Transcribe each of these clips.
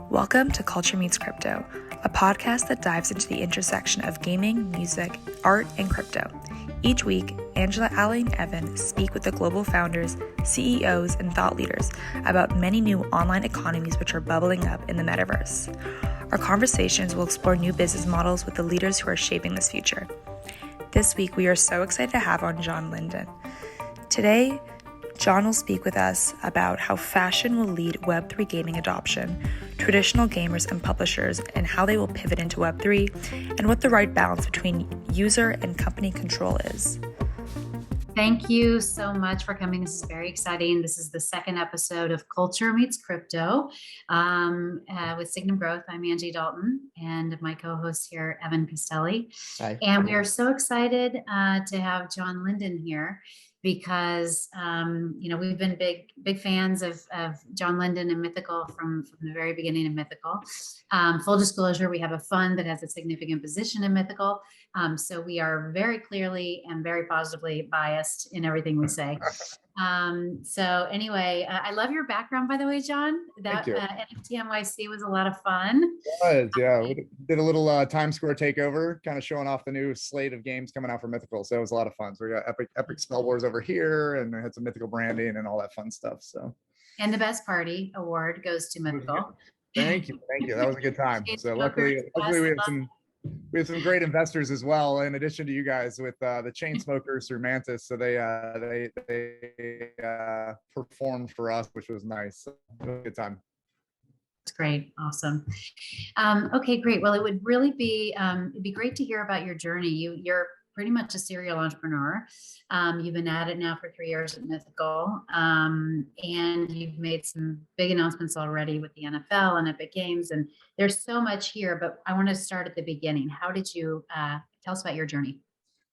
Welcome to Culture Meets Crypto, a podcast that dives into the intersection of gaming, music, art, and crypto. Each week, Angela, Ali, and Evan speak with the global founders, CEOs, and thought leaders about many new online economies which are bubbling up in the metaverse. Our conversations will explore new business models with the leaders who are shaping this future. This week, we are so excited to have on John Linden. Today, John will speak with us about how fashion will lead Web3 gaming adoption, traditional gamers and publishers, and how they will pivot into Web3, and what the right balance between user and company control is. Thank you so much for coming. This is very exciting. This is the second episode of Culture Meets Crypto with Signum Growth. I'm Angie Dalton, and my co-host here, Evan Castelli. Hi. And we are so excited to have John Linden here because we've been big fans of John Linden and Mythical from the very beginning of Mythical. Full disclosure, we have a fund that has a significant position in Mythical, so we are very clearly and very positively biased in everything we say. So anyway, I love your background, by the way, John. That NFT NYC was a lot of fun. It was, yeah. We did a little Times Square takeover, kind of showing off the new slate of games coming out for Mythical. So it was a lot of fun. So we got Epic Spell Wars over here, and we had some Mythical branding and all that fun stuff. So. And the best party award goes to Mythical. Thank you. That was a good time. So luckily we had some great investors as well, in addition to you guys, with the chain smokers through Mantis. So they performed for us, which was nice. So it was a good time. That's great. Awesome. Okay, great. Well, it would really be it'd be great to hear about your journey. You're pretty much a serial entrepreneur. You've been at it now for 3 years at Mythical, and you've made some big announcements already with the NFL and Epic Games, and there's so much here, but I want to start at the beginning. How did you tell us about your journey?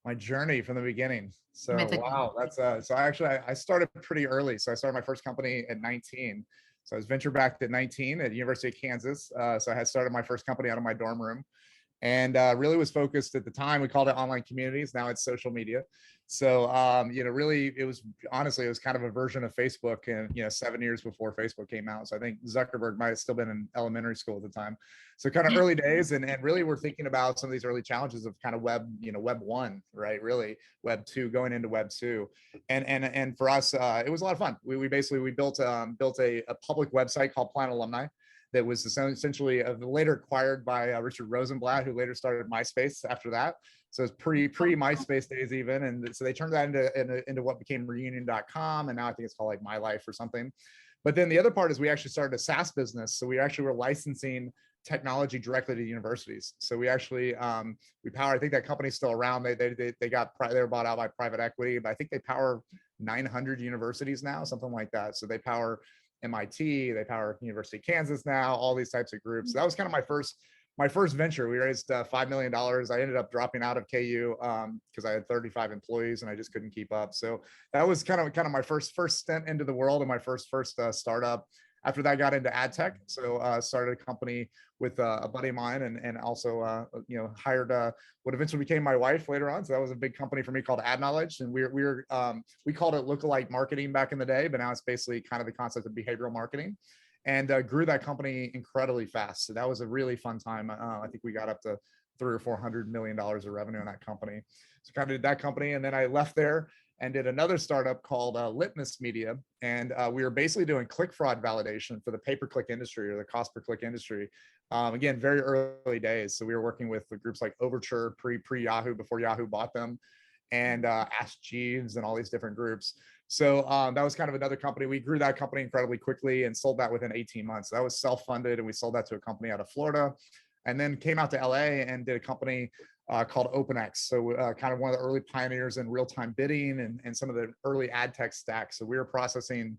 My journey from the beginning. So Mythical. Wow, that's so I started pretty early. So I started my first company at 19. So I was venture backed at 19 at University of Kansas. So I had started my first company out of my dorm room. And really was focused at the time, we called it online communities. Now it's social media. So, really, it was kind of a version of Facebook, and, 7 years before Facebook came out. So I think Zuckerberg might have still been in elementary school at the time. So kind of early days, and really we're thinking about some of these early challenges of kind of web 1, right? Really Web 2 going into Web 2. And for us, it was a lot of fun. We built a public website called Alumni. That was essentially later acquired by Richard Rosenblatt, who later started MySpace after that. So it's pre MySpace days even. And so they turned that into what became reunion.com. And now I think it's called like My Life or something. But then the other part is we actually started a SaaS business. So we actually were licensing technology directly to universities. So we actually, we power, I think that company's still around. They were bought out by private equity, but I think they power 900 universities now, something like that. So they power MIT, they power University of Kansas now, all these types of groups. So that was kind of my first venture. We raised $5 million. I ended up dropping out of KU because I had 35 employees and I just couldn't keep up. So that was kind of my first stint into the world, and my first startup. After that, I got into ad tech. So started a company with a buddy of mine, and also hired what eventually became my wife later on. So that was a big company for me called Adknowledge, and we called it lookalike marketing back in the day, but now it's basically kind of the concept of behavioral marketing, and grew that company incredibly fast. So that was a really fun time. I think we got up to $300 or $400 million of revenue in that company. So kind of did that company, and then I left there and did another startup called Litmus Media. And we were basically doing click fraud validation for the pay-per-click industry, or the cost per click industry. Again, very early days. So we were working with the groups like Overture, pre-Yahoo, before Yahoo bought them, and Ask Jeeves, and all these different groups. So that was kind of another company. We grew that company incredibly quickly and sold that within 18 months. That was self-funded, and we sold that to a company out of Florida, and then came out to LA and did a company called OpenX. So kind of one of the early pioneers in real-time bidding and some of the early ad tech stacks. So we were processing,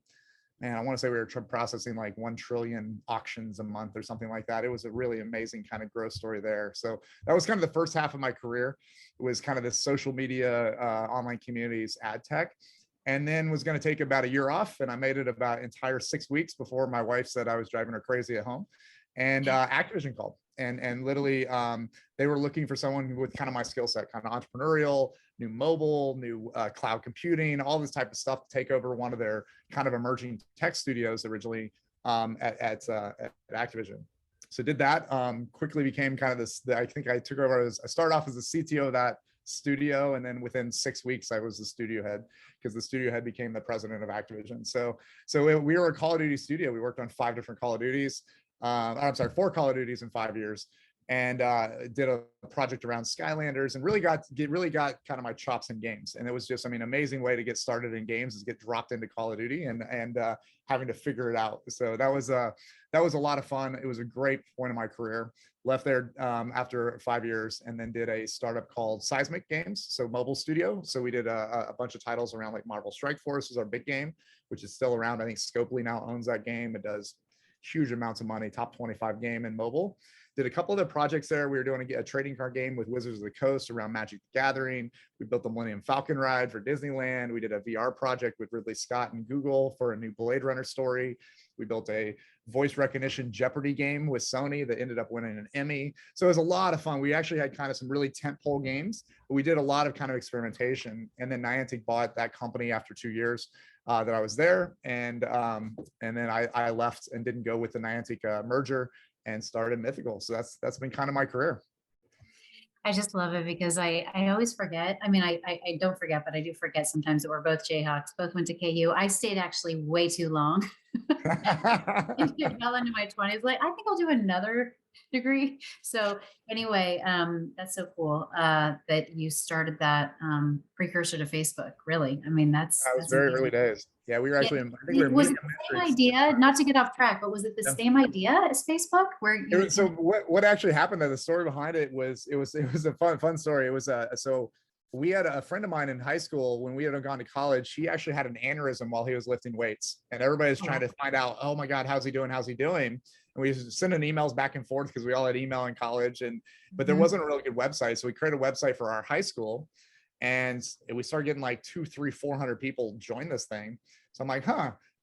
I want to say we were processing like 1 trillion auctions a month or something like that. It was a really amazing kind of growth story there. So that was kind of the first half of my career. It was kind of this social media, online communities, ad tech. And then was going to take about a year off, and I made it about entire 6 weeks before my wife said I was driving her crazy at home. And Activision called, and literally they were looking for someone with kind of my skill set, kind of entrepreneurial, new mobile, new cloud computing, all this type of stuff, to take over one of their kind of emerging tech studios originally at Activision. So did that, quickly became kind of this, I think I took over I started off as the CTO of that studio. And then within 6 weeks, I was the studio head, because the studio head became the president of Activision. So we were a Call of Duty studio. We worked on 5 different Call of Duties. I'm sorry, 4 Call of Duties in 5 years. And did a project around Skylanders, and really got kind of my chops in games. And it was just, I mean, amazing way to get started in games is get dropped into Call of Duty and having to figure it out. So that was a lot of fun. It was a great point in my career. Left there after 5 years, and then did a startup called Seismic Games, so mobile studio. So we did a bunch of titles around, like Marvel Strike Force is our big game, which is still around. I think Scopely now owns that game. It does huge amounts of money, top 25 game in mobile. Did a couple other projects there. We were doing a trading card game with Wizards of the Coast around Magic the Gathering. We built the Millennium Falcon ride for Disneyland. We did a VR project with Ridley Scott and Google for a new Blade Runner story. We built a voice recognition Jeopardy game with Sony that ended up winning an Emmy. So it was a lot of fun. We actually had kind of some really tentpole games, but we did a lot of kind of experimentation. And then Niantic bought that company after 2 years that I was there. And then I left and didn't go with the Niantic merger and started Mythical. So that's been kind of my career. I just love it because I always forget. I mean, I don't forget, but I do forget sometimes that we're both Jayhawks, both went to KU. I stayed actually way too long. Well into my 20s. Like, I think I'll do another degree. So anyway, that's so cool that you started that precursor to Facebook. Really, I mean, that's very early days. Yeah, we were actually. I think we were was it the same idea? Not to get off track, but was it the same idea as Facebook? So what actually happened there? The story behind it was a fun story. It was so we had a friend of mine in high school when we had gone to college. He actually had an aneurysm while he was lifting weights, and everybody was trying to find out, oh my God, how's he doing? How's he doing? And we was sending emails back and forth because we all had email in college, but there wasn't a really good website. So we created a website for our high school, and we started getting like 200, 300, 400 people join this thing. So I'm like,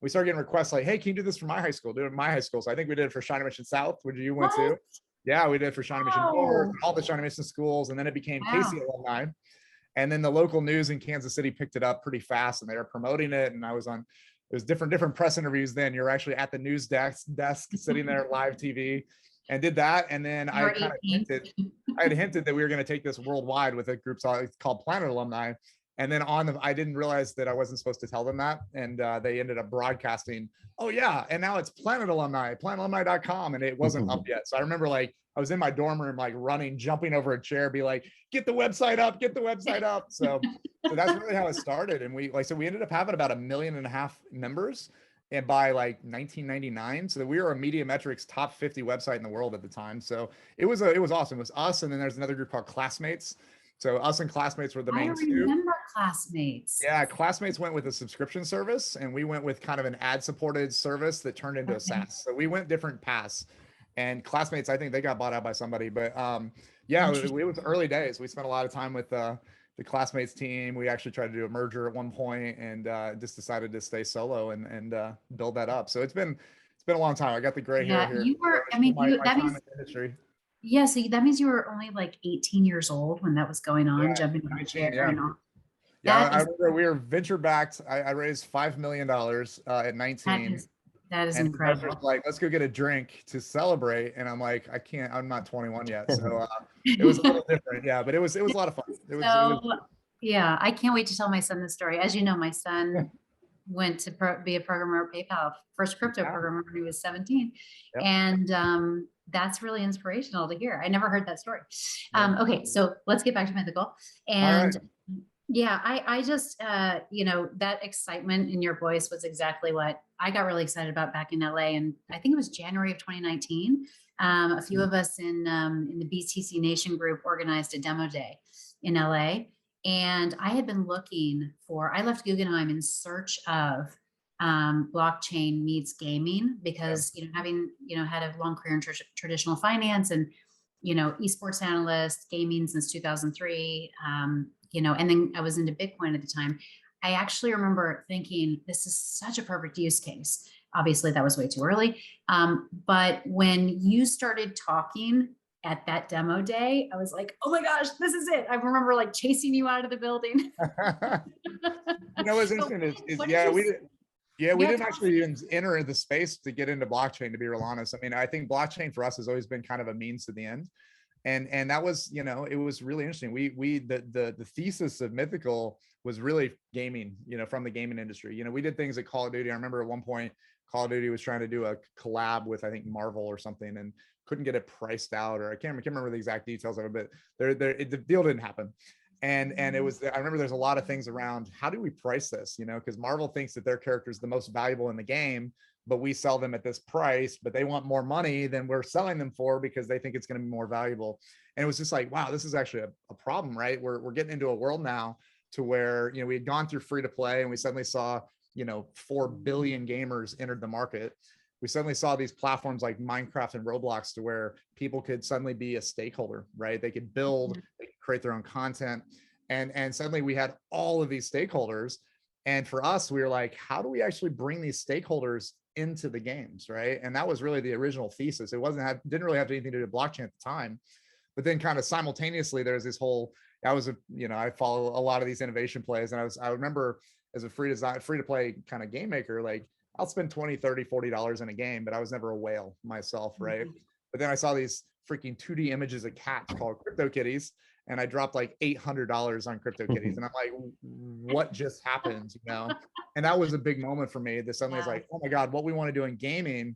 we started getting requests like, hey, can you do this for my high school? Do it in my high school. So I think we did it for Shawnee Mission South, which you went to. Yeah, we did it for Shawnee Mission North, all the Shawnee Mission schools. And then it became Casey Alumni. And then the local news in Kansas City picked it up pretty fast, and they were promoting it. And I was on, it was different press interviews then. You're actually at the news desk sitting there live TV, and did that. And then I had hinted that we were going to take this worldwide with a group called Planet Alumni. And then I didn't realize that I wasn't supposed to tell them that. And they ended up broadcasting, oh yeah, and now it's Planet Alumni, planetalumni.com. And it wasn't up yet. So I remember like, I was in my dorm room, like running, jumping over a chair, be like, get the website up, get the website up. So that's really how it started. And we ended up having about 1.5 million members, and by like 1999. So we were a Mediametrics top 50 website in the world at the time. So it was awesome. It was us. And then there's another group called Classmates. So us and Classmates were the main two. I remember Classmates. Yeah, Classmates went with a subscription service, and we went with kind of an ad-supported service that turned into a SaaS. So we went different paths. And Classmates, I think they got bought out by somebody. But yeah, it was early days. We spent a lot of time with the Classmates team. We actually tried to do a merger at one point, and just decided to stay solo and build that up. So it's been a long time. I got the gray hair here. You were, I mean, that means industry. Yeah, so that means you were only like 18 years old when that was going on, jumping on the chair and all. Yeah, I remember we were venture backed. I raised $5 million at 19. That is incredible. Like, let's go get a drink to celebrate. And I'm like, I can't, I'm not 21 yet. So it was a little different. Yeah, but it was a lot of fun. Yeah, I can't wait to tell my son this story. As you know, my son went to be a programmer at PayPal, first crypto programmer when he was 17. Yep. And that's really inspirational to hear. I never heard that story. Okay, so let's get back to Mythical. And yeah, I just, that excitement in your voice was exactly what I got really excited about back in LA. And I think it was January of 2019. A few of us in the BTC Nation group organized a demo day in LA. And I had been looking I left Guggenheim in search of blockchain meets gaming, because, having, had a long career in traditional finance and, esports analyst, gaming since 2003, and then I was into Bitcoin at the time. I actually remember thinking, this is such a perfect use case. Obviously that was way too early. But when you started talking at that demo day, I was like, oh my gosh, this is it. I remember like chasing you out of the building. What's interesting is Yeah, we Yeah, didn't tell us. actually even enter the space to get into blockchain, to be real honest. I mean, I think blockchain for us has always been kind of a means to the end. And that was, you know, it was really interesting. The thesis of Mythical was really gaming, you know, from the gaming industry. You know, we did things at Call of Duty. I remember at one point Call of Duty was trying to do a collab with, I think, Marvel or something, and couldn't get it priced out, or I can't remember the exact details of it, but the deal didn't happen. And it was, I remember there's a lot of things around, how do we price this, you know, because Marvel thinks that their character is the most valuable in the game, but we sell them at this price, but they want more money than we're selling them for because they think it's going to be more valuable. And it was just like, wow, this is actually a problem, right? We're getting into a world now to where, you know, we had gone through free to play and we suddenly saw, you know, 4 billion gamers entered the market. We suddenly saw these platforms like Minecraft and Roblox to where people could suddenly be a stakeholder, right? They could build, they could create their own content. And suddenly we had all of these stakeholders. And for us, we were like, how do we actually bring these stakeholders into the games, right? And that was really the original thesis. It didn't really have anything to do with blockchain at the time. But then kind of simultaneously, there's this whole, I follow a lot of these innovation plays. And I remember as a free to play kind of game maker, like I'll spend 20, 30, $40 in a game, but I was never a whale myself, right? But then I saw these freaking 2D images of cats called crypto kitties, and I dropped like $800 on crypto kitties. And I'm like, what just happened, you know? And that was a big moment for me. That suddenly is like, oh my God, what we want to do in gaming,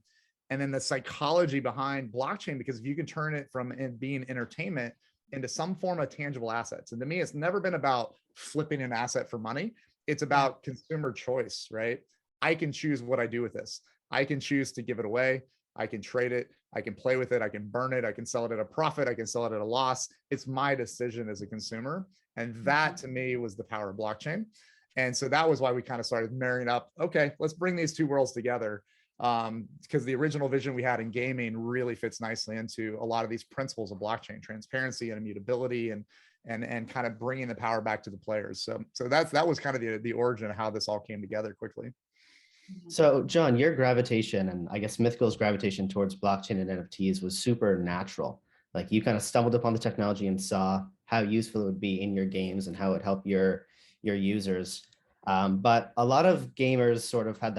and then the psychology behind blockchain, because if you can turn it from being entertainment into some form of tangible assets. And to me, it's never been about flipping an asset for money. It's about consumer choice, right? I can choose what I do with this. I can choose to give it away. I can trade it. I can play with it. I can burn it. I can sell it at a profit. I can sell it at a loss. It's my decision as a consumer. And that to me was the power of blockchain. And so that was why we kind of started marrying up. Okay, let's bring these two worlds together. Because the original vision we had in gaming really fits nicely into a lot of these principles of blockchain, transparency and immutability, and kind of bringing the power back to the players. So that was kind of the origin of how this all came together quickly. So, John, your gravitation, and I guess Mythical's gravitation towards blockchain and NFTs was super natural. Like you kind of stumbled upon the technology and saw how useful it would be in your games and how it helped your users. But a lot of gamers sort of had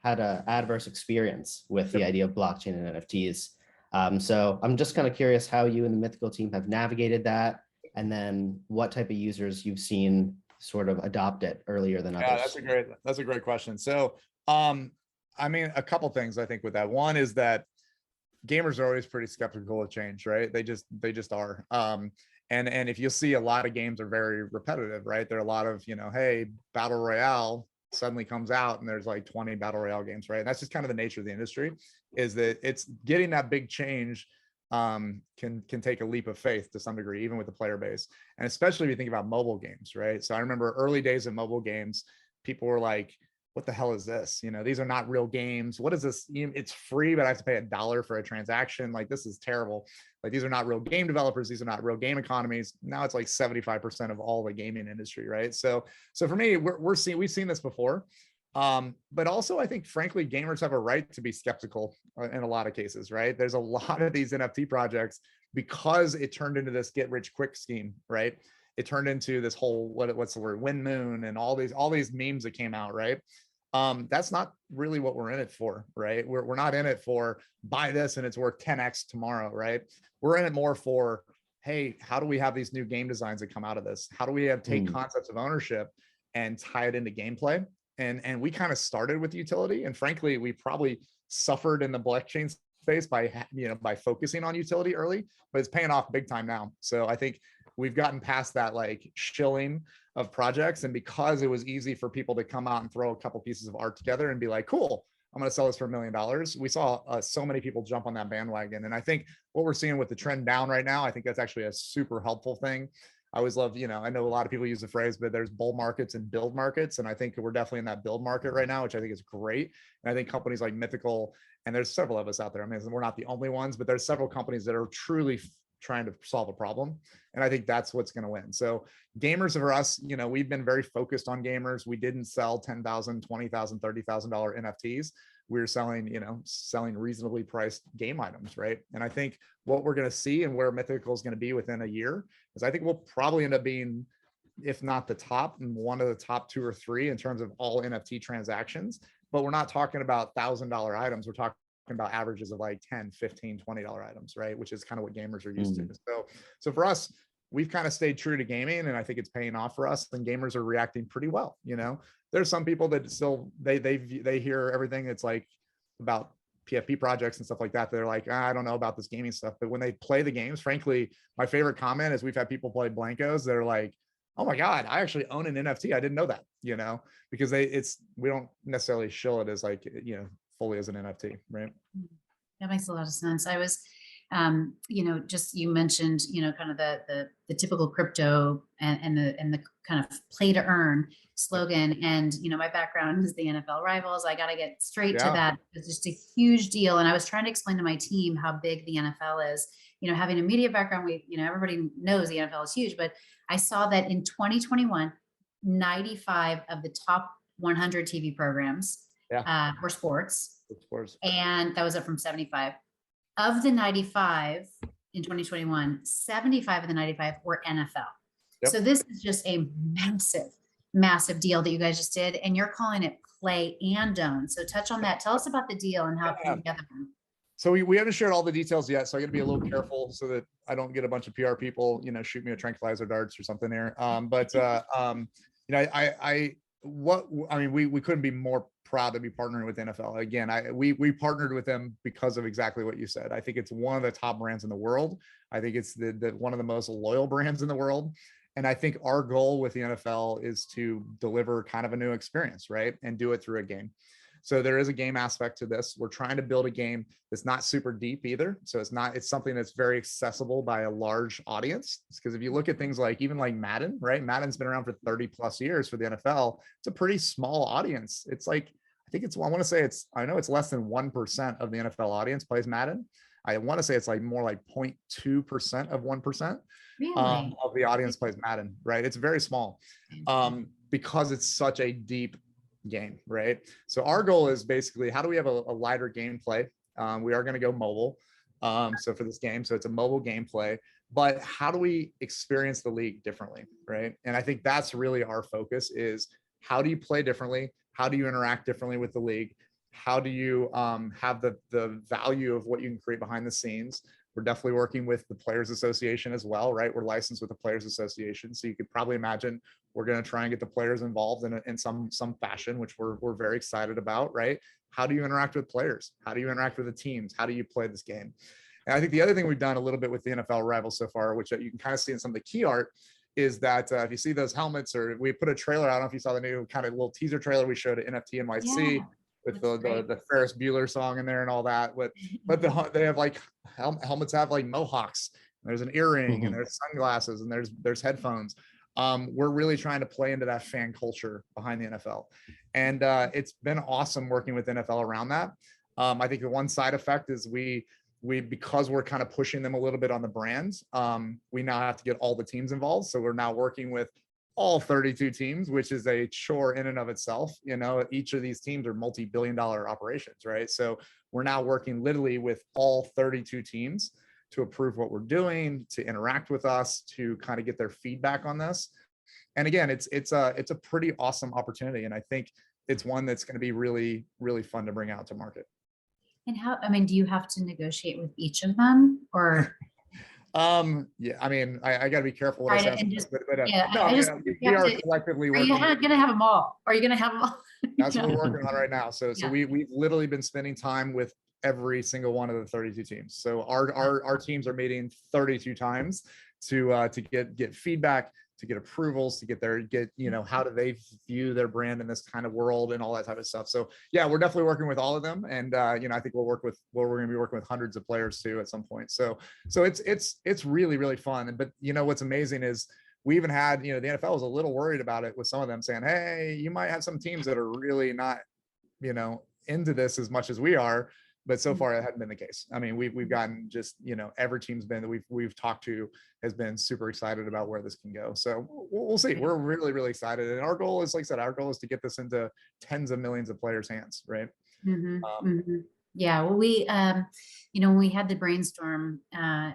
an adverse experience with the idea of blockchain and NFTs. So I'm just kind of curious how you and the Mythical team have navigated that, and then what type of users you've seen sort of adopt it earlier than others. Yeah, that's a great question. So, I mean, a couple things I think with that. One is that gamers are always pretty skeptical of change, right? They just are. And if you see, a lot of games are very repetitive, right? There are a lot of, you know, hey, battle royale suddenly comes out and there's like 20 battle royale games, right? And that's just kind of the nature of the industry, is that it's getting that big change can take a leap of faith to some degree, even with the player base. And especially if you think about mobile games, right? So I remember early days of mobile games, people were like, what the hell is this? You know, these are not real games. What is this? It's free, but I have to pay $1 for a transaction. Like, this is terrible. Like, these are not real game developers. These are not real game economies. Now it's like 75% of all the gaming industry, right? So for me, we've seen this before. But also I think, frankly, gamers have a right to be skeptical in a lot of cases, right? There's a lot of these NFT projects, because it turned into this get rich quick scheme, right? It turned into this whole, what's the word, wind moon, and all these memes that came out, right? That's not really what we're in it for, right? We're not in it for buy this and it's worth 10x tomorrow, right? We're in it more for, hey, how do we have these new game designs that come out of this? How do we take concepts of ownership and tie it into gameplay? And we kind of started with utility, and frankly, we probably suffered in the blockchain space by focusing on utility early, but it's paying off big time now. So I think we've gotten past that like shilling of projects, and because it was easy for people to come out and throw a couple pieces of art together and be like, cool, I'm going to sell this for $1 million. We saw so many people jump on that bandwagon. And I think what we're seeing with the trend down right now, I think that's actually a super helpful thing. I always love, I know a lot of people use the phrase, but there's bull markets and build markets. And I think we're definitely in that build market right now, which I think is great. And I think companies like Mythical, and there's several of us out there, I mean, we're not the only ones, but there's several companies that are truly trying to solve a problem. And I think that's what's going to win. So gamers for us, we've been very focused on gamers. We didn't sell $10,000, $20,000, $30,000 NFTs. We were selling reasonably priced game items, right? And I think what we're going to see and where Mythical is going to be within a year is, I think we'll probably end up being, if not the top, one of the top 2 or 3 in terms of all NFT transactions but we're not talking about $1,000 items. We're talking about averages of like 10, 15, $20 items, right? Which is kind of what gamers are used to. So for us, we've kind of stayed true to gaming, and I think it's paying off for us, and gamers are reacting pretty well. You know, there's some people that still, they hear everything that's like about PFP projects and stuff like that. They're like, I don't know about this gaming stuff. But when they play the games, frankly, my favorite comment is we've had people play Blankos. They're like, oh my God, I actually own an NFT. I didn't know that, you know, because we don't necessarily show it as like, you know, fully as an NFT, right? That makes a lot of sense. I was, you know, just, you mentioned, you know, kind of the typical crypto and the kind of play to earn slogan. And, you know, my background is the NFL rivals. I got to get straight to that. It's just a huge deal. And I was trying to explain to my team how big the NFL is. You know, having a media background, you know, everybody knows the NFL is huge, but I saw that in 2021, 95 of the top 100 TV programs were sports. And that was up from 75. Of the 95 in 2021, 75 of the 95 were NFL. So this is just a massive deal that you guys just did, and you're calling it play and own. So touch on that. Tell us about the deal and how it came together. So we haven't shared all the details yet, so I got to be a little careful so that I don't get a bunch of PR people, you know, shoot me with tranquilizer darts or something there. You know, we couldn't be more proud to be partnering with NFL. Again, we partnered with them because of exactly what you said. I think it's one of the top brands in the world. I think it's the one of the most loyal brands in the world. And I think our goal with the NFL is to deliver kind of a new experience, right? And do it through a game. So there is a game aspect to this. We're trying to build a game that's not super deep either. So it's something that's very accessible by a large audience. Because if you look at things like even like Madden, right? Madden's been around for 30 plus years for the NFL. It's a pretty small audience. It's like, I know it's less than 1% of the NFL audience plays Madden. I want to say it's like more like 0.2% of 1% of the audience plays Madden, right? It's very small because it's such a deep game, right? So our goal is basically, how do we have a lighter gameplay? We are going to go mobile. So for this game, so it's a mobile gameplay, but how do we experience the league differently, right? And I think that's really our focus is how do you play differently? How do you interact differently with the league? How do you have the value of what you can create behind the scenes? We're definitely working with the Players Association as well, right? We're licensed with the Players Association. So you could probably imagine we're going to try and get the players involved in some fashion, which we're very excited about, right? How do you interact with players? How do you interact with the teams? How do you play this game? And I think the other thing we've done a little bit with the NFL rivals so far, which you can kind of see in some of the key art, is that if you see those helmets, or we put a trailer, I don't know if you saw the new kind of little teaser trailer we showed at NFT NYC with the Ferris Bueller song in there and all that. But they have like helmets have like mohawks. There's an earring and there's sunglasses and there's headphones. We're really trying to play into that fan culture behind the NFL, and it's been awesome working with NFL around that. I think the one side effect is we because we're kind of pushing them a little bit on the brands, we now have to get all the teams involved. So we're now working with all 32 teams, which is a chore in and of itself. You know, each of these teams are multi-billion-dollar operations, right? So we're now working literally with all 32 teams to approve what we're doing, to interact with us, to kind of get their feedback on this. And again, it's a pretty awesome opportunity. And I think it's one that's going to be really, really fun to bring out to market. And do you have to negotiate with each of them, or? Yeah, I mean, I got to be careful what I say. We are collectively working. Are you going to have them all? Are you going to have them all? That's what we're working on right now. So we've literally been spending time with every single one of the 32 teams. So our teams are meeting 32 times to get feedback, to get approvals, to get how do they view their brand in this kind of world and all that type of stuff. So yeah, we're definitely working with all of them. And I think we're going to be working with hundreds of players too at some point. So it's really, really fun. But what's amazing is we even had, the NFL was a little worried about it with some of them saying, hey, you might have some teams that are really not, into this as much as we are. But so far, it hadn't been the case. I mean, we've gotten just, every team's been that we've talked to has been super excited about where this can go. So we'll see. We're really, really excited. And our goal is, like I said, our goal is to get this into tens of millions of players' hands, right? Yeah. Well, we, when we had the brainstorm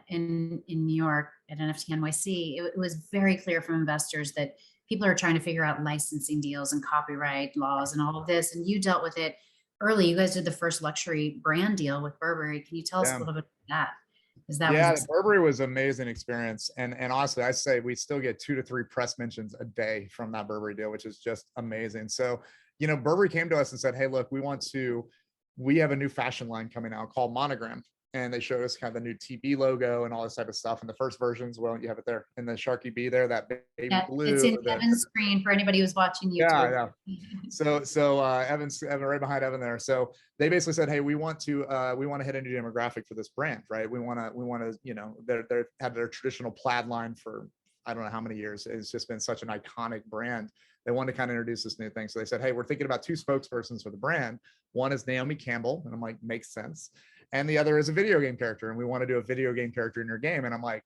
in New York at NFT NYC, it was very clear from investors that people are trying to figure out licensing deals and copyright laws and all of this. And you dealt with it early. You guys did the first luxury brand deal with Burberry. Can you tell us a Yeah. little bit about that? Because that Yeah, was Burberry was an amazing experience. And honestly, I say we still get 2 to 3 press mentions a day from that Burberry deal, which is just amazing. So, Burberry came to us and said, hey, look, we have a new fashion line coming out called Monogram. And they showed us kind of the new TB logo and all this type of stuff. And the first versions, well, you have it there in the Sharky B there, that baby blue. It's in Evan's screen for anybody who's watching YouTube. Yeah. So Evan right behind Evan there. So they basically said, hey, we want to hit a new demographic for this brand, right? We want to, they're had their traditional plaid line for I don't know how many years. It's just been such an iconic brand. They wanted to kind of introduce this new thing. So they said, hey, we're thinking about 2 spokespersons for the brand. One is Naomi Campbell, and I'm like, makes sense. And the other is a video game character, and we want to do a video game character in your game. And I'm like,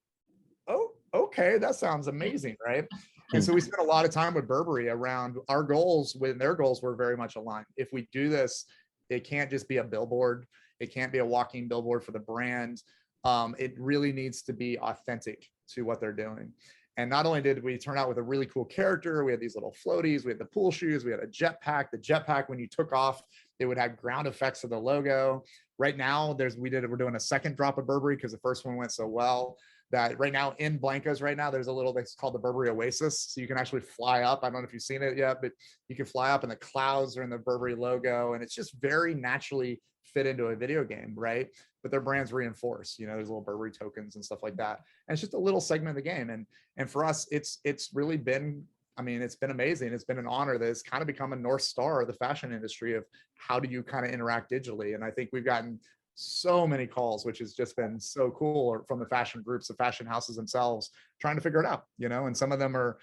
oh, okay, that sounds amazing, right? And so we spent a lot of time with Burberry around our goals. When their goals were very much aligned. If we do this, it can't just be a billboard. It can't be a walking billboard for the brand. It really needs to be authentic to what they're doing. And not only did we turn out with a really cool character, we had these little floaties, we had the pool shoes, we had a jetpack. The jetpack, when you took off, it would have ground effects of the logo. Right now, we're doing a second drop of Burberry because the first one went so well that right now in Blankos right now, there's a little that's called the Burberry Oasis. So you can actually fly up. I don't know if you've seen it yet, but you can fly up and the clouds are in the Burberry logo. And it's just very naturally fit into a video game, right? But their brands reinforce, there's little Burberry tokens and stuff like that. And it's just a little segment of the game. And for us, it's really been, it's been amazing. It's been an honor that it's kind of become a North Star of the fashion industry of how do you kind of interact digitally. And I think we've gotten so many calls, which has just been so cool from the fashion groups, the fashion houses themselves, trying to figure it out, and some of them are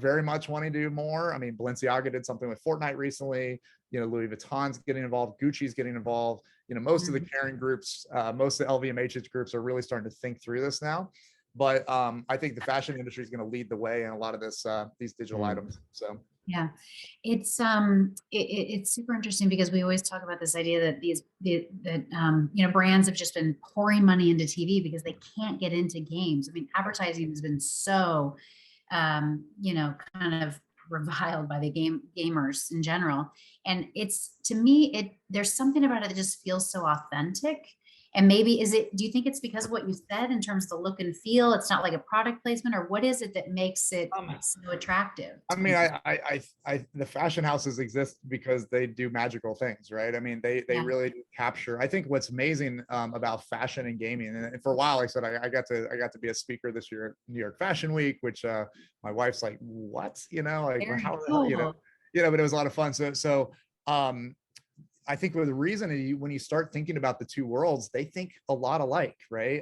very much wanting to do more. Balenciaga did something with Fortnite recently, Louis Vuitton's getting involved, Gucci's getting involved, most of the Karen groups, most of the LVMH groups are really starting to think through this now. But I think the fashion industry is going to lead the way in a lot of these digital items. So yeah, it's super interesting because we always talk about this idea that brands have just been pouring money into TV because they can't get into games. Advertising has been so kind of reviled by the gamers in general, and it's, to me, there's something about it that just feels so authentic. And maybe do you think it's because of what you said in terms of the look and feel? It's not like a product placement, or what is it that makes it so attractive? The fashion houses exist because they do magical things, right? They really capture. I think what's amazing about fashion and gaming, and for a while I said I got to be a speaker this year at New York Fashion Week, which my wife's like, what? How cool. But it was a lot of fun. So I think the reason when you start thinking about the two worlds, they think a lot alike, right?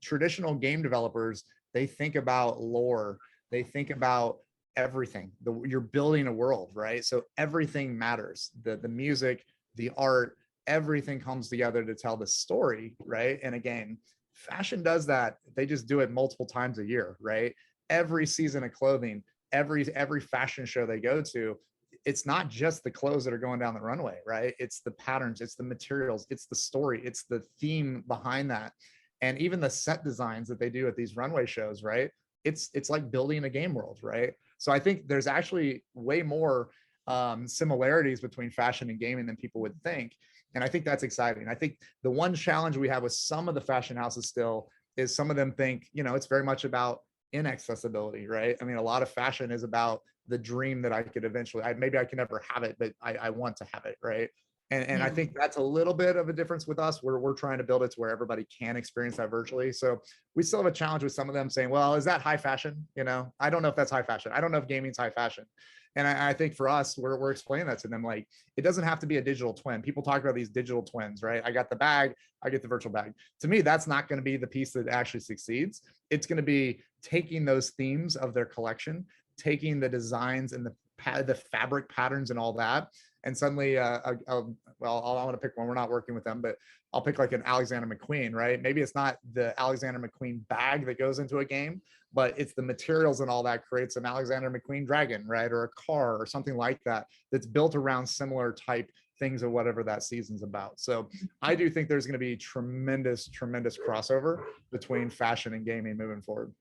Traditional game developers, they think about lore, they think about everything. You're building a world, right? So everything matters. The music, the art, everything comes together to tell the story, right? In a game. Fashion does that. They just do it multiple times a year, right? Every season of clothing, every fashion show they go to, it's not just the clothes that are going down the runway, right? It's the patterns, it's the materials, it's the story, it's the theme behind that. And even the set designs that they do at these runway shows, right? It's like building a game world, right? So I think there's actually way more similarities between fashion and gaming than people would think. And I think that's exciting. I think the one challenge we have with some of the fashion houses still is some of them think, it's very much about inaccessibility, right? A lot of fashion is about the dream that I could eventually, maybe I can never have it, but I want to have it, right? And I think that's a little bit of a difference with us, where we're trying to build it to where everybody can experience that virtually. So we still have a challenge with some of them saying, well, is that high fashion? I don't know if that's high fashion. I don't know if gaming's high fashion. And I think for us, we're explaining that to them. Like, it doesn't have to be a digital twin. People talk about these digital twins, right? I got the bag, I get the virtual bag. To me, that's not going to be the piece that actually succeeds. It's going to be taking those themes of their collection, taking the designs and the fabric patterns and all that, and suddenly, I want to pick one. We're not working with them, but I'll pick like an Alexander McQueen, right? Maybe it's not the Alexander McQueen bag that goes into a game, but it's the materials and all that creates an Alexander McQueen dragon, right? Or a car or something like that, that's built around similar type things of whatever that season's about. So I do think there's going to be tremendous crossover between fashion and gaming moving forward.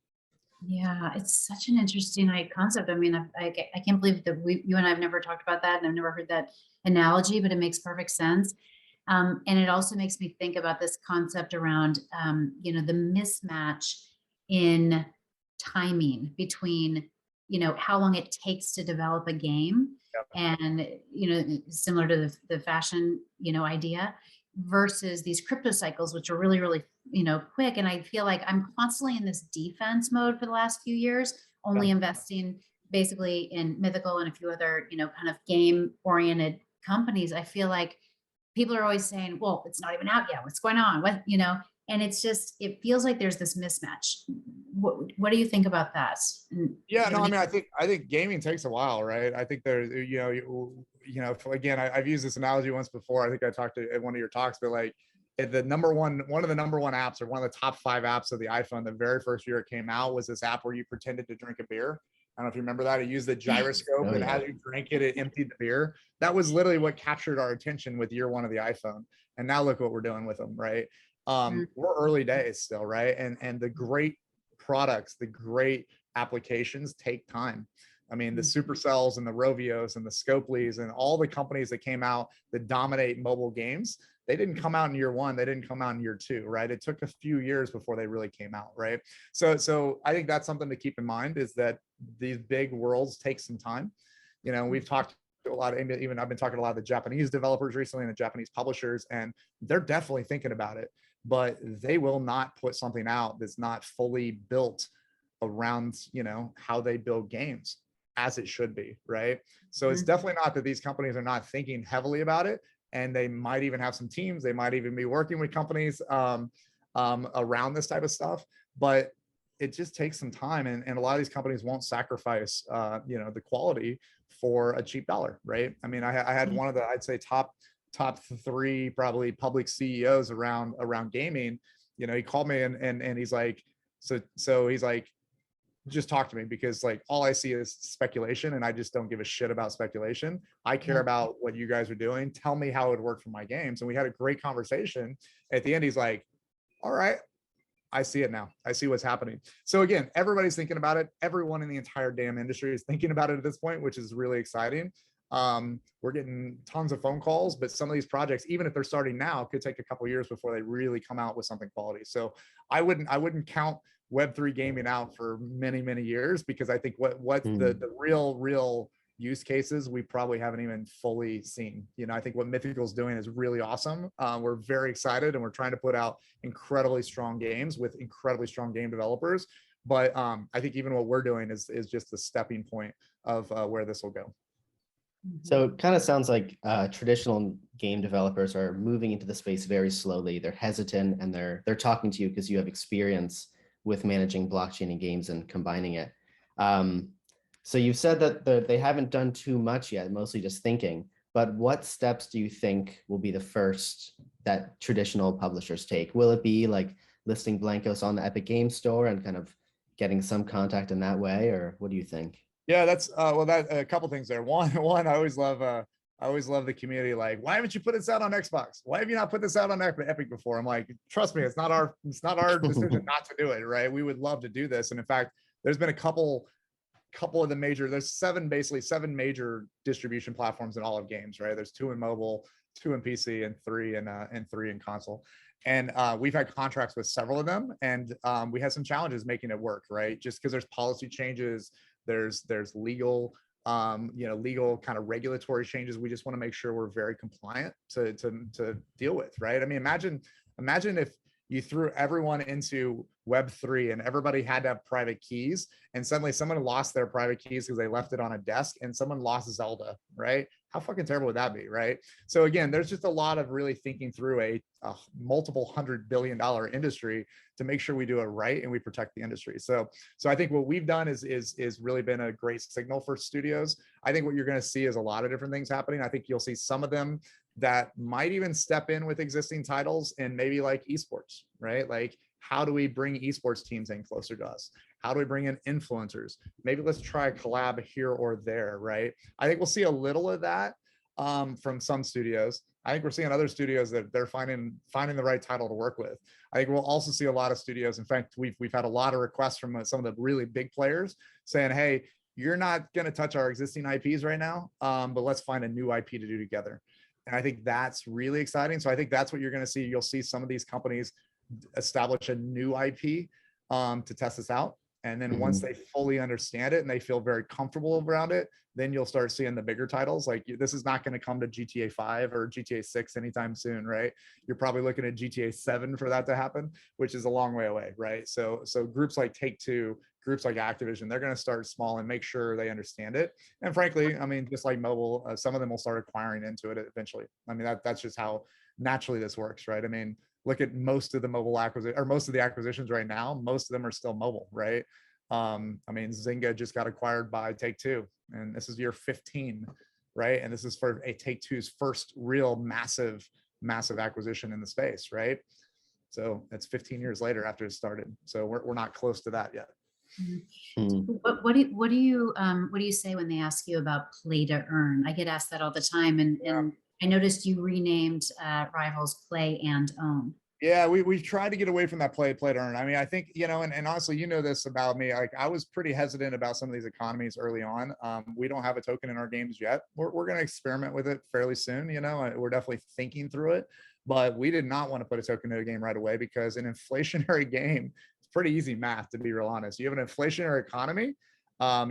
Yeah, it's such an interesting concept. I mean, I can't believe that you and I have never talked about that, and I've never heard that analogy, but it makes perfect sense. And it also makes me think about this concept around, the mismatch in timing between, how long it takes to develop a game, and, similar to the fashion, idea, versus these crypto cycles, which are really, really, quick. And I feel like I'm constantly in this defense mode for the last few years, only investing basically in Mythical and a few other, kind of game oriented companies. I feel like people are always saying, well, it's not even out yet. What's going on? And it's just, it feels like there's this mismatch. What do you think about that? Yeah, no, I mean, I think gaming takes a while, right? I think there's, again, I've used this analogy once before. I think I talked to at one of your talks, but like one of the number one apps, or one of the top 5 apps of the iPhone, the very first year it came out, was this app where you pretended to drink a beer. I don't know if you remember that. It used the gyroscope, and as you drank it, it emptied the beer. That was literally what captured our attention with year 1 of the iPhone. And now look what we're doing with them, right? We're early days still, right? And the great products, the great applications take time. I mean, the Supercells and the Rovios and the Scopelys and all the companies that came out that dominate mobile games, they didn't come out in year 1. They didn't come out in year 2, right? It took a few years before they really came out, right? So I think that's something to keep in mind, is that these big worlds take some time. We've talked a lot, even I've been talking to a lot of the Japanese developers recently and the Japanese publishers, and they're definitely thinking about it, but they will not put something out that's not fully built around, how they build games as it should be, right? So it's definitely not that these companies are not thinking heavily about it, and they might even have some teams, they might even be working with companies around this type of stuff, but it just takes some time, and a lot of these companies won't sacrifice the quality for a cheap dollar, right? I mean, I had one of the, I'd say top 3 probably public CEOs around gaming. He called me and he's like, so he's like, just talk to me, because like all I see is speculation, and I just don't give a shit about speculation. I care about what you guys are doing. Tell me how it would work for my games. And we had a great conversation. At the end, he's like, all right, I see it now. I see what's happening. So again, everybody's thinking about it. Everyone in the entire damn industry is thinking about it at this point, which is really exciting. We're getting tons of phone calls, but some of these projects, even if they're starting now, could take a couple of years before they really come out with something quality. So I wouldn't count Web3 gaming out for many, many years, because I think what the real use cases we probably haven't even fully seen. I think what Mythical's doing is really awesome. We're very excited, and we're trying to put out incredibly strong games with incredibly strong game developers. But I think even what we're doing is just the stepping point of where this will go. So it kind of sounds like traditional game developers are moving into the space very slowly. They're hesitant, and they're talking to you because you have experience with managing blockchain and games and combining it. So you've said that they haven't done too much yet, mostly just thinking. But what steps do you think will be the first that traditional publishers take? Will it be like listing Blankos on the Epic Games Store and kind of getting some contact in that way, or what do you think? Yeah, that's that a couple things there. One, I always love the community. Like, why haven't you put this out on Xbox? Why have you not put this out on Epic before? I'm like, trust me, it's not our decision not to do it, right? We would love to do this. And in fact, there's been a couple of the major, there's seven major distribution platforms in all of games, right? There's 2 in mobile, 2 in PC, and 3 in console. And we've had contracts with several of them, and we had some challenges making it work, right? Just because there's policy changes, there's legal legal kind of regulatory changes. We just want to make sure we're very compliant to deal with, right? I mean, imagine if you threw everyone into Web3 and everybody had to have private keys, and suddenly someone lost their private keys because they left it on a desk, and someone lost Zelda, right? How fucking terrible would that be, right? So again, there's just a lot of really thinking through a multiple $100 billion industry to make sure we do it right and we protect the industry. So I think what we've done is really been a great signal for studios. I think what you're going to see is a lot of different things happening. I think you'll see some of them that might even step in with existing titles and maybe like esports, right? Like, how do we bring esports teams in closer to us? How do we bring in influencers? Maybe let's try a collab here or there, right? I think we'll see a little of that from some studios. I think we're seeing other studios that they're finding the right title to work with. I think we'll also see a lot of studios. In fact, we've had a lot of requests from some of the really big players saying, hey, you're not going to touch our existing IPs right now, but let's find a new IP to do together. And I think that's really exciting. So I think that's what you're going to see. You'll see some of these companies establish a new IP to test this out. And then once they fully understand it and they feel very comfortable around it, then you'll start seeing the bigger titles. Like this is not going to come to GTA 5 or GTA 6 anytime soon, right? You're probably looking at GTA 7 for that to happen, which is a long way away, right? So groups like Take-Two, groups like Activision, they're going to start small and make sure they understand it. And frankly, I mean, just like mobile, some of them will start acquiring into it eventually. I mean, that's just how naturally this works, right? I mean, look at most of the mobile acquisition or most of the acquisitions right now. Most of them are still mobile, right? I mean, Zynga just got acquired by Take-Two, and this is year 15, right? And this is for a Take-Two's first real massive acquisition in the space, right? So that's 15 years later after it started. So we're not close to that yet. What do you say when they ask you about play to earn? I get asked that all the time, and I noticed you renamed Rivals Play and Own. Yeah, we've tried to get away from that play to earn. I mean, I think, you know, and honestly, you know this about me, like I was pretty hesitant about some of these economies early on. We don't have a token in our games yet. We're going to experiment with it fairly soon. You know, we're definitely thinking through it, but we did not want to put a token in a game right away because an inflationary game, it's pretty easy math, to be real honest. You have an inflationary economy,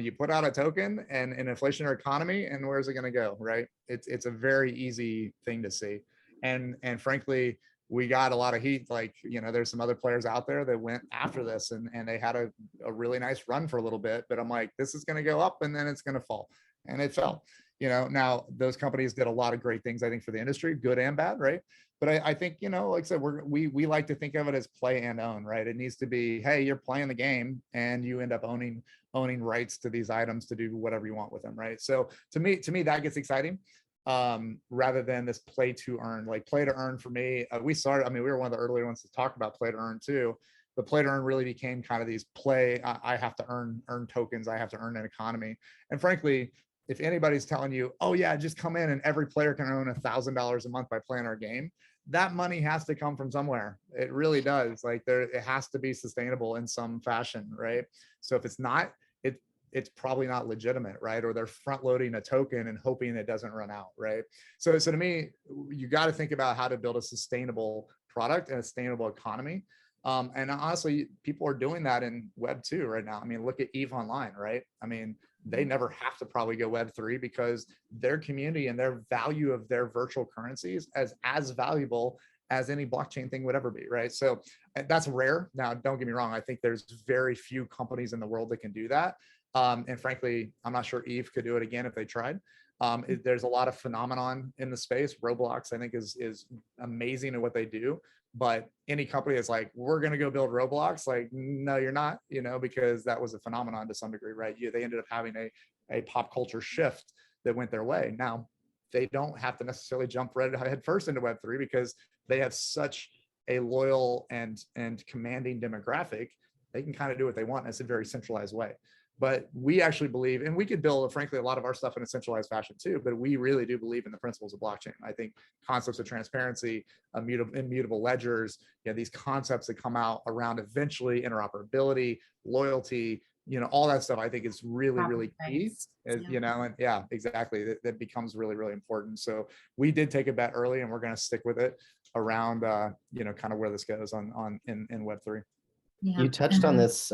you put out a token and an inflationary economy, and where's it going to go, right? It's a very easy thing to see. And frankly, we got a lot of heat. Like, you know, there's some other players out there that went after this and they had a really nice run for a little bit, but I'm like, this is going to go up and then it's going to fall, and it fell. You know, now those companies did a lot of great things, I think, for the industry, good and bad, right? But I think, you know, like I said, we like to think of it as play and own, right? It needs to be, hey, you're playing the game and you end up owning rights to these items to do whatever you want with them, right? So to me that gets exciting, rather than this play to earn. Like play to earn for me, we were one of the earlier ones to talk about play to earn too. But play to earn really became kind of these I have to earn tokens, I have to earn an economy. And frankly, if anybody's telling you, oh yeah, just come in and every player can earn $1,000 a month by playing our game, that money has to come from somewhere. It really does. Like it has to be sustainable in some fashion, right? So if it's not, it's probably not legitimate, right? Or they're front loading a token and hoping it doesn't run out, right? So to me, you got to think about how to build a sustainable product and a sustainable economy. And honestly, people are doing that in Web 2 right now. I mean, look at EVE Online, right? I mean, they never have to probably go Web 3 because their community and their value of their virtual currencies is as valuable as any blockchain thing would ever be, right? So that's rare. Now, don't get me wrong. I think there's very few companies in the world that can do that. And frankly, I'm not sure EVE could do it again if they tried. There's a lot of phenomenon in the space. Roblox, I think, is amazing at what they do. But any company that's like, we're going to go build Roblox, like, no, you're not, you know, because that was a phenomenon to some degree, right? They ended up having a pop culture shift that went their way. Now, they don't have to necessarily jump head first into Web3 because they have such a loyal and commanding demographic. They can kind of do what they want, and it's a very centralized way. But we actually believe, and we could build, frankly, a lot of our stuff in a centralized fashion too, but we really do believe in the principles of blockchain. I think concepts of transparency, immutable ledgers, you know, these concepts that come out around eventually interoperability, loyalty, you know, all that stuff, I think is really, really key, you know, and yeah, exactly. That becomes really, really important. So we did take a bet early and we're going to stick with it around, you know, kind of where this goes in Web3. Yeah. You touched on this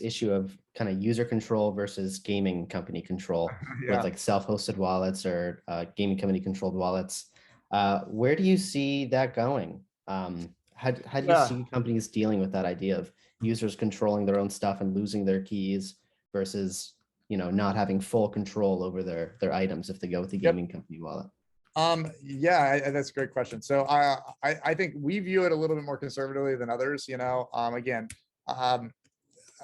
issue of kind of user control versus gaming company control with like self-hosted wallets or gaming company controlled wallets. Where do you see that going? How do you see companies dealing with that idea of users controlling their own stuff and losing their keys versus, you know, not having full control over their items if they go with the gaming company wallet? Yeah, that's a great question. So I think we view it a little bit more conservatively than others, you know. Again,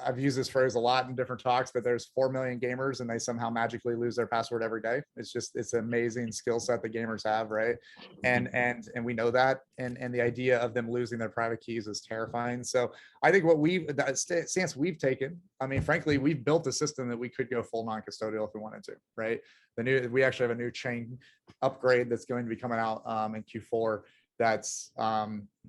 I've used this phrase a lot in different talks, but there's 4 million gamers and they somehow magically lose their password every day. It's an amazing skill set that gamers have, right? And we know that, and the idea of them losing their private keys is terrifying. So I think that stance we've taken, I mean, frankly, we've built a system that we could go full non-custodial if we wanted to, right? We actually have a new chain upgrade that's going to be coming out in Q4. That's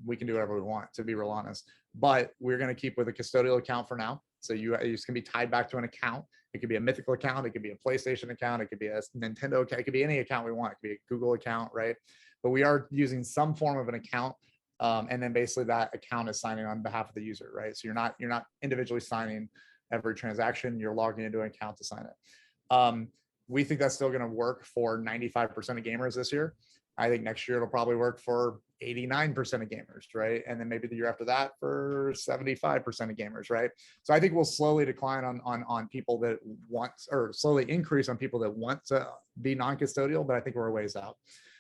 we can do whatever we want, to be real honest, but we're going to keep with a custodial account for now. So it's going to be tied back to an account. It could be a Mythical account, it could be a PlayStation account, it could be a Nintendo account, it could be any account we want, it could be a Google account, right? But we are using some form of an account, and then basically that account is signing on behalf of the user, right? So you're not individually signing every transaction, you're logging into an account to sign it. We think that's still going to work for 95% of gamers this year. I think next year it'll probably work for 89% of gamers, right? And then maybe the year after that for 75% of gamers, right? So I think we'll slowly decline on people that want, or slowly increase on people that want to be non-custodial, but I think we're a ways out.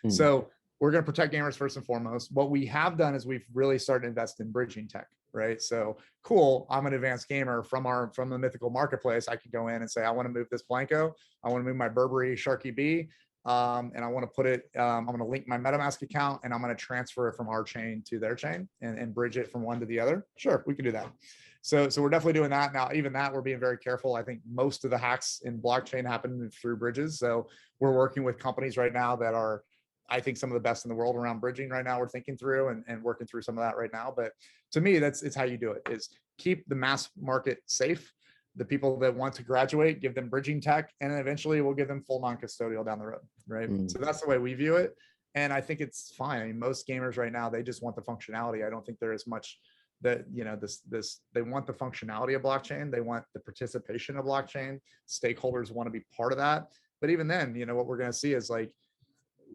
So we're going to protect gamers first and foremost. What we have done is we've really started to invest in bridging tech, right? So cool, I'm an advanced gamer from the Mythical marketplace. I can go in and say, I want to move this Blanko, I want to move my Burberry Sharky B, and I want to put it, I'm going to link my MetaMask account and I'm going to transfer it from our chain to their chain and bridge it from one to the other. Sure, we can do that. So we're definitely doing that. Now, even that, we're being very careful. I think most of the hacks in blockchain happen through bridges. So we're working with companies right now that are, I think, some of the best in the world around bridging right now. We're thinking through and working through some of that right now. But to me, it's how you do it, is keep the mass market safe. The people that want to graduate, give them bridging tech, and then eventually we'll give them full non-custodial down the road, right? So that's the way we view it. And I think it's fine. I mean, most gamers right now, they just want the functionality. I don't think there is much that, you know, they want the functionality of blockchain. They want the participation of blockchain. Stakeholders want to be part of that. But even then, you know, what we're going to see is like,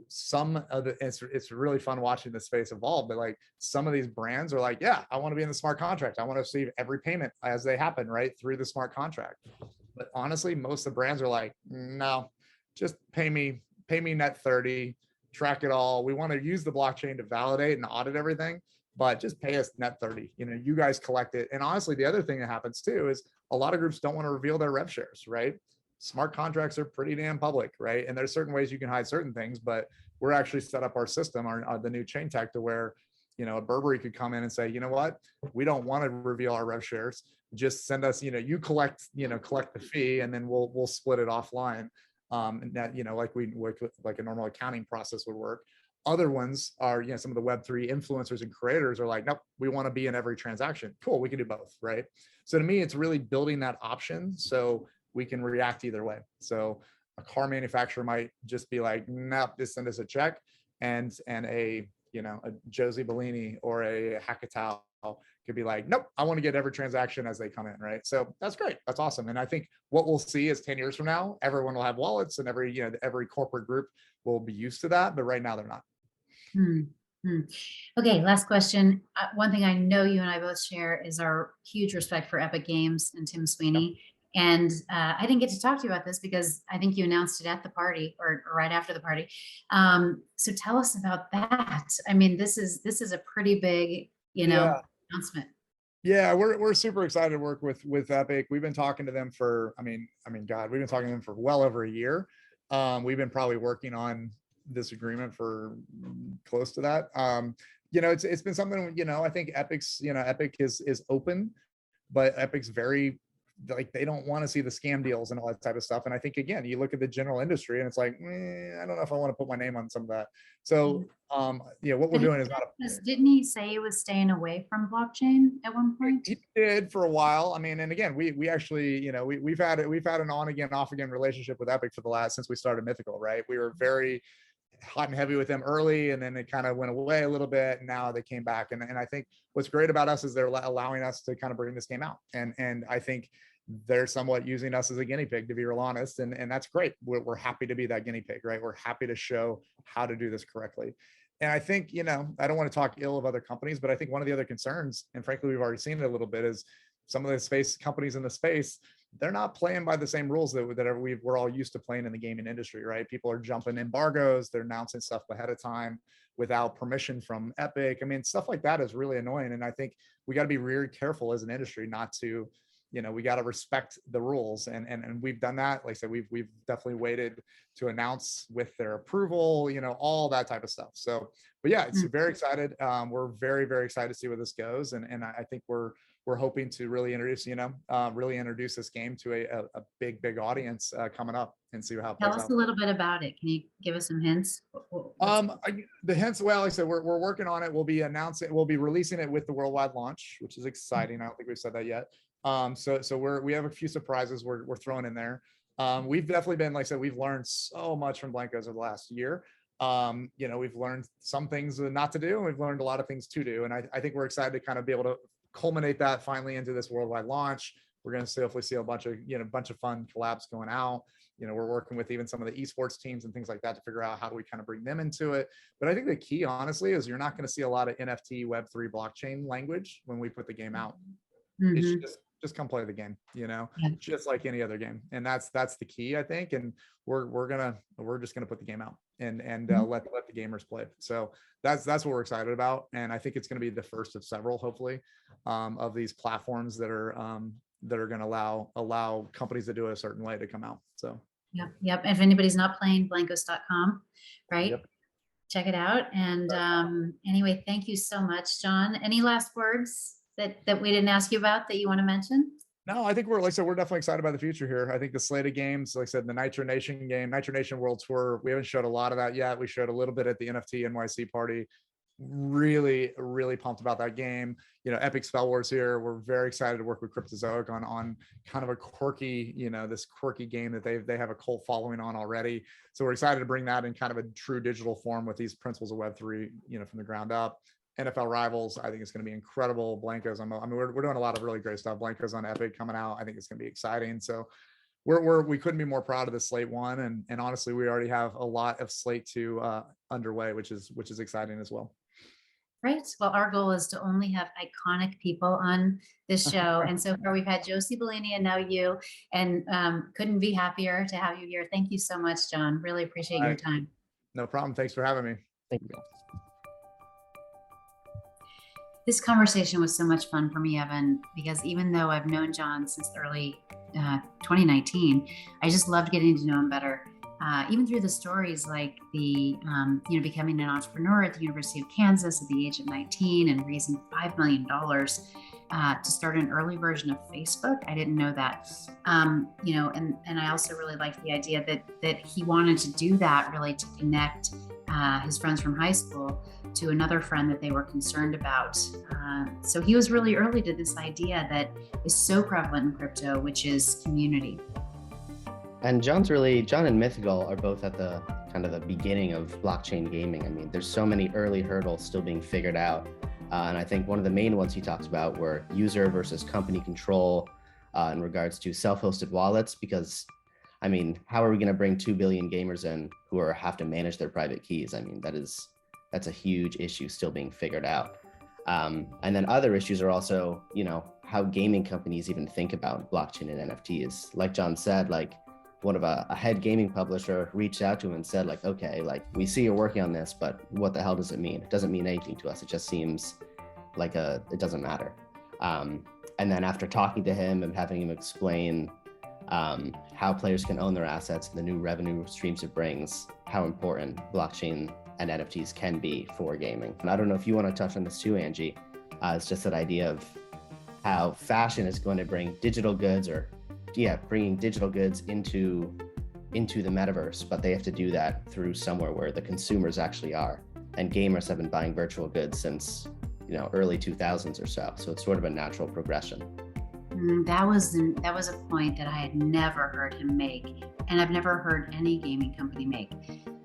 some of the, it's really fun watching the space evolve, but like some of these brands are like, yeah, I want to be in the smart contract. I want to receive every payment as they happen, right, through the smart contract. But honestly, most of the brands are like, no, just pay me net 30, track it all. We want to use the blockchain to validate and audit everything, but just pay us net 30. You know, you guys collect it. And honestly, the other thing that happens too is a lot of groups don't want to reveal their rev shares, right? Smart contracts are pretty damn public, right? And there's certain ways you can hide certain things, but we're actually set up our system, the new chain tech, to where, you know, a Burberry could come in and say, you know what, we don't want to reveal our rev shares. Just send us, you know, you collect the fee, and then we'll split it offline. And that, you know, like a normal accounting process would work. Other ones are, you know, some of the Web3 influencers and creators are like, nope, we want to be in every transaction. Cool, we can do both, right? So to me, it's really building that option so we can react either way. So a car manufacturer might just be like, nope, just send us a check, and a, you know, a Josie Bellini or a Hackatow could be like, nope, I want to get every transaction as they come in, right? So that's great, that's awesome. And I think what we'll see is 10 years from now, everyone will have wallets, and every corporate group will be used to that, but right now they're not. Okay, last question. One thing I know you and I both share is our huge respect for Epic Games and Tim Sweeney. And I didn't get to talk to you about this because I think you announced it at the party or right after the party. So tell us about that. I mean, this is a pretty big, announcement. Yeah, we're super excited to work with Epic. We've been talking to them for, God, we've been talking to them for well over a year. We've been probably working on this agreement for close to that. It's been something, I think Epic is open, but Epic's very, like, they don't want to see the scam deals and all that type of stuff. And I think, again, you look at the general industry and it's like, I don't know if I want to put my name on some of that. So, what we're doing is not Didn't he say he was staying away from blockchain at one point? He did for a while. I mean, and again, we actually, we've had an on again, off again relationship with Epic since we started Mythical, right? We were very hot and heavy with them early, and then it kind of went away a little bit, and now they came back. And I think what's great about us is they're allowing us to kind of bring this game out. And I think they're somewhat using us as a guinea pig, to be real honest. And that's great. We're happy to be that guinea pig, right? We're happy to show how to do this correctly. And I think, I don't want to talk ill of other companies, but I think one of the other concerns, and frankly, we've already seen it a little bit, is some of the space companies in the space, they're not playing by the same rules that we're all used to playing in the gaming industry, right? People are jumping embargoes, they're announcing stuff ahead of time without permission from Epic. I mean, stuff like that is really annoying. And I think we got to be really careful as an industry not to we got to respect the rules, and we've done that. Like I said, we've definitely waited to announce with their approval, all that type of stuff. So, but yeah, it's very excited. We're very, very excited to see where this goes, and I think we're hoping to really introduce this game to a big audience coming up, and see how it plays out. Tell us a little bit about it. Can you give us some hints? The hints, well, like I said, we're working on it. We'll be releasing it with the worldwide launch, which is exciting. I don't think we've said that yet. So we have a few surprises we're throwing in there. We've definitely been, like I said, we've learned so much from Blankos over the last year. We've learned some things not to do, and we've learned a lot of things to do. And I think we're excited to kind of be able to culminate that finally into this worldwide launch. We're going to hopefully see a bunch of fun collabs going out. We're working with even some of the esports teams and things like that to figure out how do we kind of bring them into it. But I think the key, honestly, is you're not going to see a lot of NFT Web3 blockchain language when we put the game out. It's just come play the game, just like any other game. And that's the key, I think. And we're just gonna put the game out and let the gamers play. So that's what we're excited about. And I think it's going to be the first of several, hopefully, of these platforms that are going to allow companies to do it a certain way to come out. So yep. If anybody's not playing, blankos.com, right? Yep. Check it out. And anyway, thank you so much, John. Any last words that we didn't ask you about that you want to mention? No, I think we're definitely excited about the future here. I think the slate of games, like I said, the Nitro Nation game, Nitro Nation World Tour, we haven't showed a lot of that yet. We showed a little bit at the NFT NYC party. Really, really pumped about that game. Epic Spell Wars here. We're very excited to work with Cryptozoic on kind of a quirky, this quirky game that they have a cult following on already. So we're excited to bring that in kind of a true digital form with these principles of Web3, from the ground up. NFL Rivals, I think it's going to be incredible. Blankos, we're doing a lot of really great stuff. Blankos on Epic coming out, I think it's going to be exciting. So we couldn't be more proud of the slate one, and honestly, we already have a lot of slate two underway, which is exciting as well. Right. Well, our goal is to only have iconic people on this show, and so far we've had Josie Bellini and now you, and couldn't be happier to have you here. Thank you so much, John. Really appreciate your time. No problem. Thanks for having me. Thank you. This conversation was so much fun for me, Evan, because even though I've known John since early 2019, I just loved getting to know him better. Even through the stories like the, becoming an entrepreneur at the University of Kansas at the age of 19 and raising $5 million to start an early version of Facebook. I didn't know that, and I also really liked the idea that he wanted to do that really to connect his friends from high school to another friend that they were concerned about. So he was really early to this idea that is so prevalent in crypto, which is community. And John and Mythical are both at the kind of the beginning of blockchain gaming. There's so many early hurdles still being figured out. And I think one of the main ones he talks about were user versus company control in regards to self-hosted wallets, because how are we going to bring 2 billion gamers in who have to manage their private keys? That's a huge issue still being figured out. And then other issues are also, how gaming companies even think about blockchain and NFTs. Like John said, one of a head gaming publisher reached out to him and said, okay, we see you're working on this, but what the hell does it mean? It doesn't mean anything to us. It just seems like it doesn't matter. And then after talking to him and having him explain how players can own their assets and the new revenue streams it brings, how important blockchain and NFTs can be for gaming. And I don't know if you want to touch on this too, Angie. It's just that idea of how fashion is going to bring digital goods bringing digital goods into the metaverse, but they have to do that through somewhere where the consumers actually are. And gamers have been buying virtual goods since, early 2000s or so. So it's sort of a natural progression. That was a point that I had never heard him make, and I've never heard any gaming company make.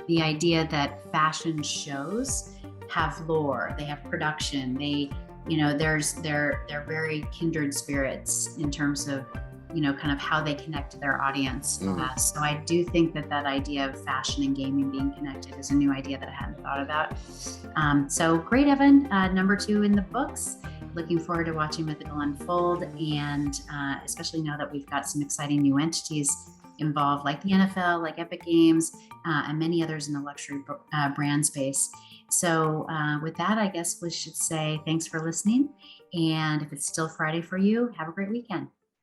The idea that fashion shows have lore, they have production, they're very kindred spirits in terms of, kind of how they connect to their audience. So I do think that idea of fashion and gaming being connected is a new idea that I hadn't thought about. So great, Evan. Number 2 in the books. Looking forward to watching Mythical unfold, and especially now that we've got some exciting new entities involved, like the NFL, like Epic Games, and many others in the luxury brand space. So with that, I guess we should say thanks for listening. And if it's still Friday for you, have a great weekend.